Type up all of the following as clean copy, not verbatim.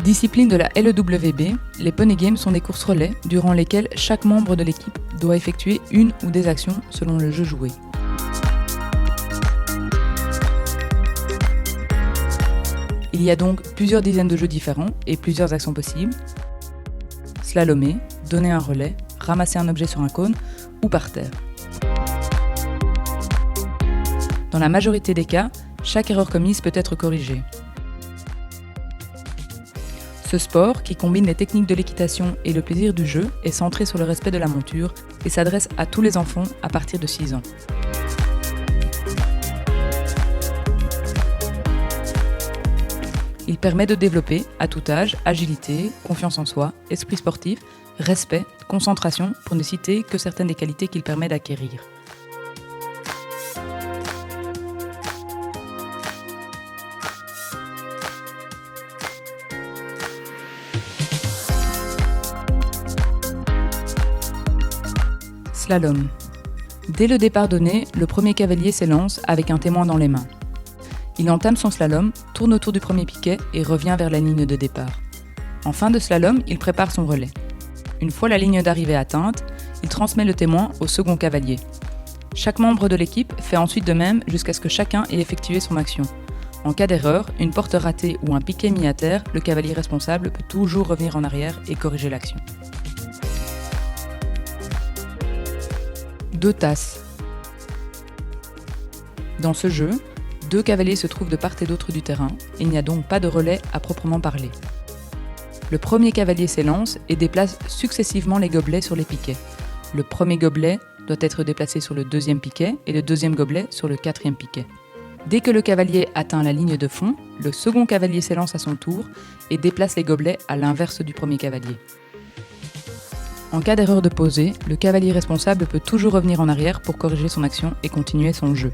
Discipline de la LEWB, les Poney Games sont des courses relais durant lesquelles chaque membre de l'équipe doit effectuer une ou des actions selon le jeu joué. Il y a donc plusieurs dizaines de jeux différents et plusieurs actions possibles. Slalomer, donner un relais, ramasser un objet sur un cône ou par terre. Dans la majorité des cas, chaque erreur commise peut être corrigée. Ce sport, qui combine les techniques de l'équitation et le plaisir du jeu, est centré sur le respect de la monture et s'adresse à tous les enfants à partir de 6 ans. Il permet de développer, à tout âge, agilité, confiance en soi, esprit sportif, respect, concentration, pour ne citer que certaines des qualités qu'il permet d'acquérir. Slalom. Dès le départ donné, le premier cavalier s'élance avec un témoin dans les mains. Il entame son slalom, tourne autour du premier piquet et revient vers la ligne de départ. En fin de slalom, il prépare son relais. Une fois la ligne d'arrivée atteinte, il transmet le témoin au second cavalier. Chaque membre de l'équipe fait ensuite de même jusqu'à ce que chacun ait effectué son action. En cas d'erreur, une porte ratée ou un piquet mis à terre, le cavalier responsable peut toujours revenir en arrière et corriger l'action. 2 tasses. Dans ce jeu, 2 cavaliers se trouvent de part et d'autre du terrain, et il n'y a donc pas de relais à proprement parler. Le premier cavalier s'élance et déplace successivement les gobelets sur les piquets. Le premier gobelet doit être déplacé sur le deuxième piquet et le deuxième gobelet sur le quatrième piquet. Dès que le cavalier atteint la ligne de fond, le second cavalier s'élance à son tour et déplace les gobelets à l'inverse du premier cavalier. En cas d'erreur de posée, le cavalier responsable peut toujours revenir en arrière pour corriger son action et continuer son jeu.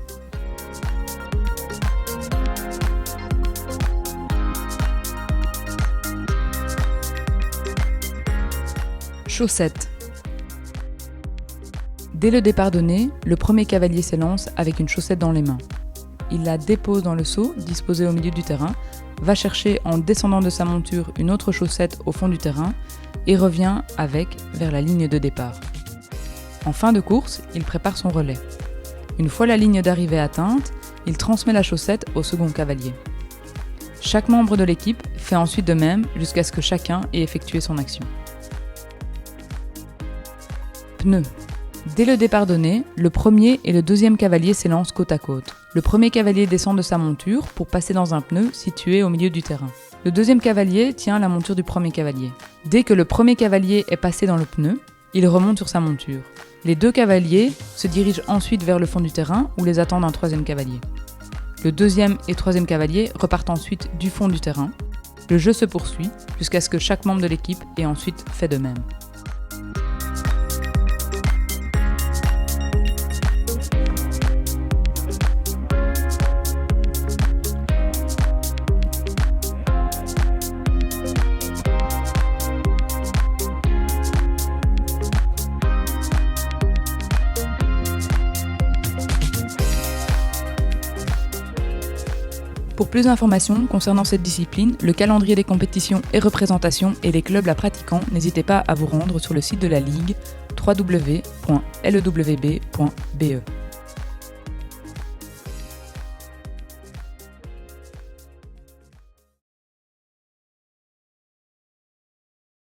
Chaussette. Dès le départ donné, le premier cavalier s'élance avec une chaussette dans les mains. Il la dépose dans le seau, disposé au milieu du terrain, va chercher en descendant de sa monture une autre chaussette au fond du terrain et revient avec vers la ligne de départ. En fin de course, il prépare son relais. Une fois la ligne d'arrivée atteinte, il transmet la chaussette au second cavalier. Chaque membre de l'équipe fait ensuite de même jusqu'à ce que chacun ait effectué son action. Pneus. Dès le départ donné, le premier et le deuxième cavalier s'élancent côte à côte. Le premier cavalier descend de sa monture pour passer dans un pneu situé au milieu du terrain. Le deuxième cavalier tient la monture du premier cavalier. Dès que le premier cavalier est passé dans le pneu, il remonte sur sa monture. Les 2 cavaliers se dirigent ensuite vers le fond du terrain où les attend un troisième cavalier. Le deuxième et troisième cavalier repartent ensuite du fond du terrain. Le jeu se poursuit jusqu'à ce que chaque membre de l'équipe ait ensuite fait de même. Pour plus d'informations concernant cette discipline, le calendrier des compétitions et représentations et les clubs la pratiquant, n'hésitez pas à vous rendre sur le site de la Ligue www.lewb.be.